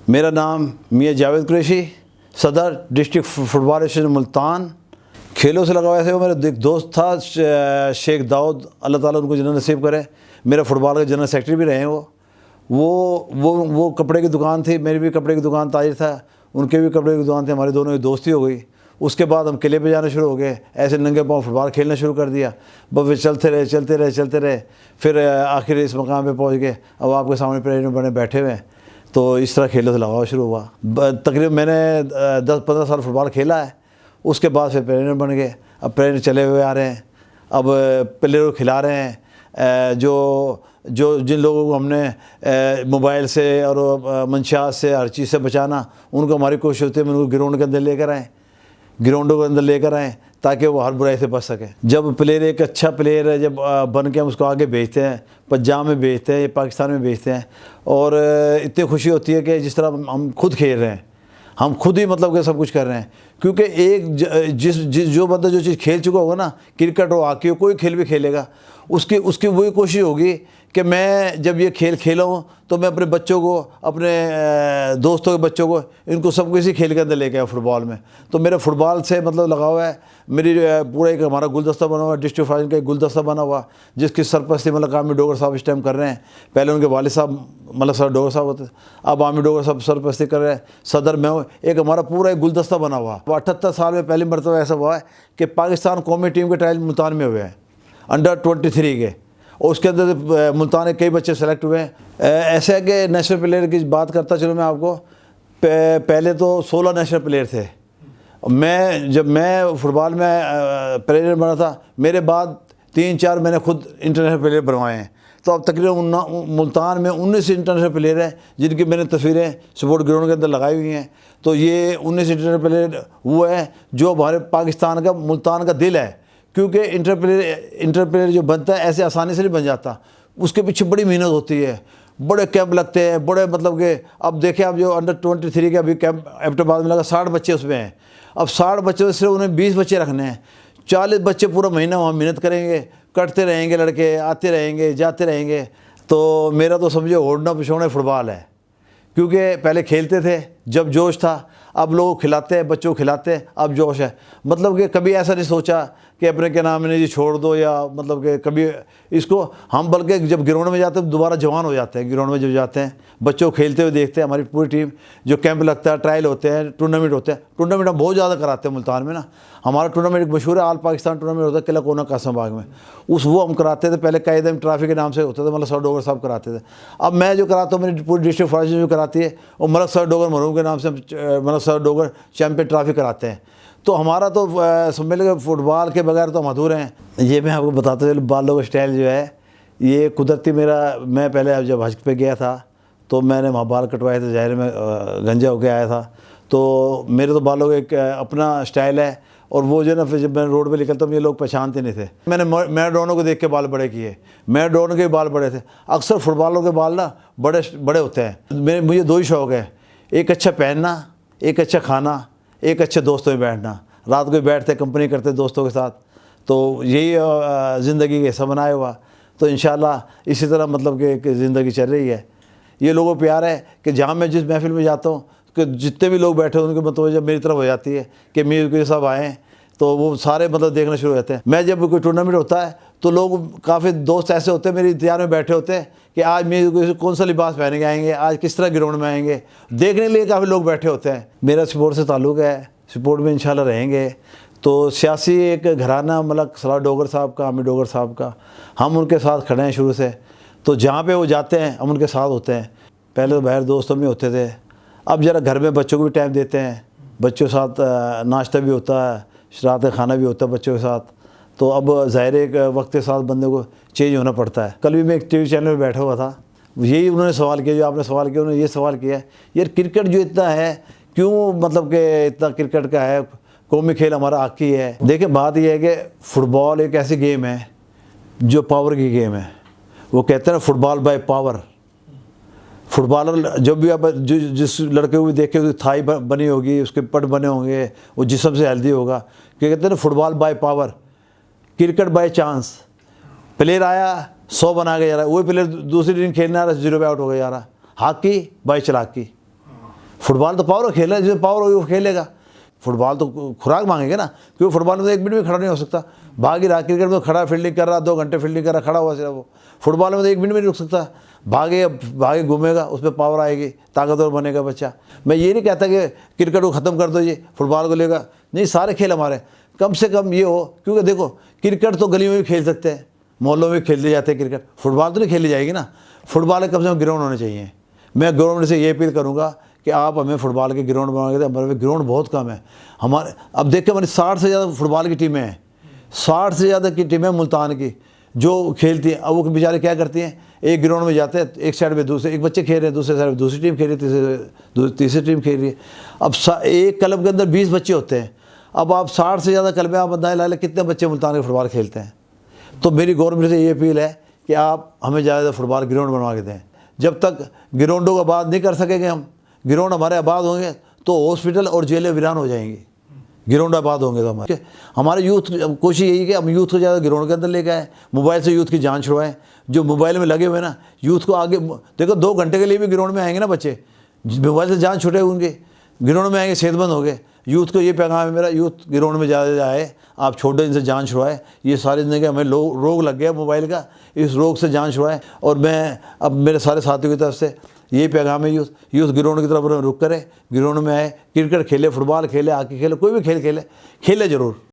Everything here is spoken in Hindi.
मेरा नाम मियाँ जावेद कुरैशी, सदर डिस्ट्रिक्ट फुटबॉल एसोसिएशन मुल्तान। खेलों से लगा हुआ ऐसे मेरा एक दोस्त था शेख दाऊद, अल्लाह ताला उनको जन्नत नसीब करे। मेरा फुटबॉल का जनरल सेक्रेटरी भी रहे हैं। वो कपड़े की दुकान थी, मेरी भी कपड़े की दुकान, ताजिर था, उनके भी कपड़े की दुकान थी। हमारे दोनों की दोस्ती हो गई। उसके बाद हम किले पे जाना शुरू हो गए, ऐसे नंगे पाँव फुटबॉल खेलना शुरू कर दिया। बस चलते रहे फिर आखिर इस मकाम पे पहुंच गए। अब आपके सामने प्रेसिडेंट बने बैठे हुए हैं। तो इस तरह खेलों से लगाव शुरू हुआ। तकरीबन मैंने 10-15 साल फुटबॉल खेला है। उसके बाद फिर प्रेसिडेंट बन गए। अब प्रेसिडेंट चले हुए आ रहे हैं, अब प्लेयर को खिला रहे हैं। जो जिन लोगों को हमने मोबाइल से और मंशियात से हर चीज़ से बचाना, उनको हमारी कोशिश होती है उनको ग्राउंड के अंदर लेकर आएँ, ग्राउंडों के अंदर लेकर आएँ ताकि वो हर बुराई से बच सकें। जब प्लेयर एक अच्छा प्लेयर है, जब बन के हम उसको आगे भेजते हैं, पंजाब में भेजते हैं या पाकिस्तान में भेजते हैं, और इतनी खुशी होती है कि जिस तरह हम खुद खेल रहे हैं, हम खुद ही मतलब कि सब कुछ कर रहे हैं। क्योंकि जो बंदा जो चीज़ खेल चुका होगा ना, क्रिकेट हो, हॉकी हो, कोई खेल भी खेलेगा, उसकी वही कोशिश होगी कि मैं जब ये खेल खेला हूँ तो मैं अपने बच्चों को, अपने दोस्तों के बच्चों को, इनको सब किसी खेल के अंदर लेके आया फुटबॉल में। तो मेरा फुटबॉल से मतलब लगा हुआ है। मेरी पूरा एक हमारा गुलदस्ता बना हुआ है, डिस्ट्रिक्ट फाइनल का एक गुलदस्ता बना हुआ, जिसकी सरपरस्ती मतलब आमिर डोगर साहब इस टाइम कर रहे हैं। पहले उनके वालिद साहब मतलब सर डोगर साहब होते, अब आमिर डोगर साहब सरपरस्ती कर रहे हैं। सदर मैं हूँ। एक हमारा पूरा एक गुलदस्ता बना हुआ। 78 साल में पहली मरतबा ऐसा हुआ है कि पाकिस्तान कौमी टीम के ट्रायल मुल्तान में हुए हैं, अंडर 23 के, और उसके अंदर मुल्तान के कई बच्चे सेलेक्ट हुए हैं। ऐसा है कि नेशनल प्लेयर की बात करता चलो मैं आपको, पहले तो 16 नेशनल प्लेयर थे। जब मैं फुटबॉल में प्लेयर बना था, मेरे बाद 3-4 मैंने खुद इंटरनेशनल प्लेयर बनवाए हैं। तो अब तकरीबन मुल्तान में 19 इंटरनेशनल प्लेयर हैं जिनकी मैंने तस्वीरें स्पोर्ट ग्राउंड के अंदर लगाई हुई हैं। तो ये 19 इंटरनेशनल प्लेयर वो है जो हमारे पाकिस्तान का, मुल्तान का दिल है। क्योंकि इंटर प्लेयर जो बनता है ऐसे आसानी से नहीं बन जाता, उसके पीछे बड़ी मेहनत होती है, बड़े कैंप लगते हैं, बड़े मतलब कि अब देखें, अब जो अंडर 23 के अभी कैंप एबटाबाद में लगा, 60 बच्चे उसमें हैं। अब 60 बच्चों से उन्हें 20 बच्चे रखने हैं, 40 बच्चे पूरा महीना वहाँ मेहनत करेंगे, कटते रहेंगे, लड़के आते रहेंगे, जाते रहेंगे। तो मेरा तो समझो ओढ़ना पिछोड़ना फुटबॉल है। क्योंकि पहले खेलते थे जब जोश था, अब लोग खिलाते हैं, बच्चों को खिलाते हैं, अब जोश है। मतलब कि कभी ऐसा नहीं सोचा कि अपने के नाम ने जी छोड़ दो, या मतलब कि कभी इसको हम, बल्कि जब ग्राउंड में जाते हैं दोबारा जवान हो जाते हैं। ग्राउंड में जब जाते हैं, बच्चों को खेलते हुए देखते हैं, हमारी पूरी टीम जो कैंप लगता है, ट्रायल होते हैं, टूर्नामेंट होते हैं। टूर्नामेंट हम बहुत ज़्यादा कराते हैं मुल्तान में ना। हमारा टूर्नामेंट मशहूर है, ऑल पाकिस्तान टूर्नामेंट होता है किला कोना कासम बाग में, वो हम कराते थे। पहले कायदे ट्राफी के नाम से होता था, मतलब सर डोगर साहब कराते थे। अब मैं जो कराता हूँ, मेरी पूरी डिस्ट्रिक्ट फाइनल जो कराती है, और मलक सर डोगर मरहूम के नाम से मलक सर डोगर चैम्पियन ट्राफी कराते हैं। तो हमारा तो समझ लो फुटबॉल के बगैर तो हम अधूरे हैं। ये मैं आपको बताता चलूँ, बालों का स्टाइल जो है ये कुदरती मैं पहले जब हज पे गया था तो मैंने वहाँ बाल कटवाए थे, ज़ाहिर में गंजा होके आया था। तो मेरे तो बालों का एक अपना स्टाइल है, और वो जो है ना, फिर जब मैं रोड पे निकलता हूँ ये लोग पहचानते नहीं थे। मैंने मैराडोना को देख के बाल बड़े किए, मैराडोना के बाल बड़े थे। अक्सर फुटबॉलों के बाल ना बड़े होते हैं। मुझे 2 ही शौक़ है, एक अच्छा पहनना, एक अच्छा खाना, एक अच्छे दोस्तों में बैठना। रात को बैठते कंपनी करते दोस्तों के साथ, तो यही ज़िंदगी का हिस्सा बनाया हुआ। तो इंशाल्लाह इसी तरह मतलब कि ज़िंदगी चल रही है। ये लोगों को प्यार है कि जहाँ मैं जिस महफिल में जाता हूँ कि जितने भी लोग बैठे उनके मतलब जब मेरी तरफ हो जाती है कि मीर के साहब आएँ, तो वो सारे मतलब देखना शुरू हो जाते हैं। मैं जब कोई टूर्नामेंट होता है तो लोग, काफ़ी दोस्त ऐसे होते हैं मेरे इंतजार में बैठे होते हैं कि आज मेरे कौन सा लिबास पहन के आएंगे, आज किस तरह ग्राउंड में आएंगे, देखने के लिए काफ़ी लोग बैठे होते हैं। मेरा स्पोर्ट से ताल्लुक़ है, स्पोर्ट में इंशाल्लाह रहेंगे। तो सियासी एक घराना मलक सलाह डोगर साहब का, आमिर डोगर साहब का, हम उनके साथ खड़े हैं शुरू से। तो जहाँ पे वो जाते हैं हम उनके साथ होते हैं। पहले तो बाहर दोस्तों में होते थे, अब ज़रा घर में बच्चों को भी टाइम देते हैं, बच्चों के साथ नाश्ता भी होता है, रात का खाना भी होता है बच्चों के साथ। तो अब ज़ाहिर एक वक्त के साथ बंदे को चेंज होना पड़ता है। कल भी मैं एक टीवी चैनल में बैठा हुआ था, यही उन्होंने सवाल किया जो आपने सवाल किया। उन्होंने ये सवाल किया, यार क्रिकेट जो इतना है क्यों, मतलब कि इतना क्रिकेट का है, कौमी खेल हमारा हॉकी है। देखिए बात यह है कि फ़ुटबॉल एक ऐसी गेम है जो पावर की गेम है। वो कहते हैं ना, फुटबॉल बाय पावर। फुटबॉलर जब भी आप जिस लड़के को भी देखे, उसकी थाई बनी होगी, उसके पट बने होंगे, वो जिस्म से हेल्दी होगा। क्या कहते हैं ना, football by power, cricket by chance. Player आया 100 बना के जा रहा है, वही प्लेयर दूसरी दिन खेलने आ रहा है 0 पे आउट हो गया जा रहा। हॉकी बाय चालाकी। फुटबॉल तो पावर खेल है, जिसमें पावर होगी वो खेलेगा। फुटबॉल तो खुराक मांगेगा ना, क्योंकि फुटबॉल में तो 1 मिनट भी खड़ा नहीं हो सकता, भाग ही रहा। क्रिकेट में खड़ा फील्डिंग कर रहा, 2 घंटे फील्डिंग कर रहा, खड़ा हुआ सिर्फ वो। फुटबॉल में तो 1 मिनट भी नहीं रुक सकता, भागे भागे घूमेगा, उसमें पावर आएगी, ताकतवर बनेगा बच्चा। मैं ये नहीं कहता कि क्रिकेट को ख़त्म कर दो जी, फुटबॉल को लेगा, नहीं, सारे खेल हमारे कम से कम ये हो। क्योंकि देखो क्रिकेट तो गली में भी खेल सकते हैं, मोहल्लों में खेले जाते हैं क्रिकेट, फुटबॉल तो नहीं खेली जाएगी ना। फुटबॉल कम से कम ग्राउंड होने चाहिए। मैं गवर्नमेंट से ये अपील करूँगा कि आप हमें फुटबॉल के ग्राउंड बनवा के, हमारे ग्राउंड बहुत कम है। हमारे अब देखिए हमारी 60 से ज़्यादा फुटबॉल की टीमें हैं, 60 से ज़्यादा की टीमें मुल्तान की जो खेलती हैं। अब वो बेचारे क्या करती हैं, एक ग्राउंड में जाते हैं, एक साइड में दूसरे एक बच्चे खेल रहे हैं, दूसरे साइड में दूसरी टीम खेल रही है, तीसरी टीम खेल रही है। अब एक क्लब के अंदर 20 बच्चे होते हैं। अब आप 60 से ज़्यादा क्लब में आप अंदाज़ा ला लें कितने बच्चे मुल्तान के फुटबॉल खेलते हैं। तो मेरी गवर्नमेंट से ये अपील है कि आप हमें ज़्यादा फुटबॉल ग्राउंड बनवा के दें। जब तक ग्राउंडों का आबाद नहीं कर सकेंगे हम, ग्राउंड हमारे आबाद होंगे तो हॉस्पिटल और जेलें वीरान हो जाएंगी। ग्राउंड आबाद होंगे तो हमारे यूथ कोशिश यही है कि हम यूथ को ज़्यादा ग्राउंड के अंदर लेके आएँ, मोबाइल से यूथ की जान छुड़वाएँ। जो मोबाइल में लगे हुए ना, यूथ को आगे देखो, 2 घंटे के लिए भी ग्राउंड में आएंगे ना बच्चे, मोबाइल से जान छुटे उनके, ग्राउंड में आएंगे सेहतमंद हो गए। यूथ को ये पैगाम है मेरा, यूथ ग्राउंड में ज़्यादा आए, आप छोटे इनसे जान छुड़वाएँ। ये सारी ज़िंदगी हमें रोग लग गया मोबाइल का, इस रोग से जान छुड़वाएँ। और मैं अब मेरे सारे साथियों की तरफ से ये पैगाम है, यूथ ग्राउंड की तरफ रुख करे, ग्राउंड में आए, क्रिकेट खेले, फुटबॉल खेले, हॉकी खेले, कोई भी खेल खेले, खेले ज़रूर।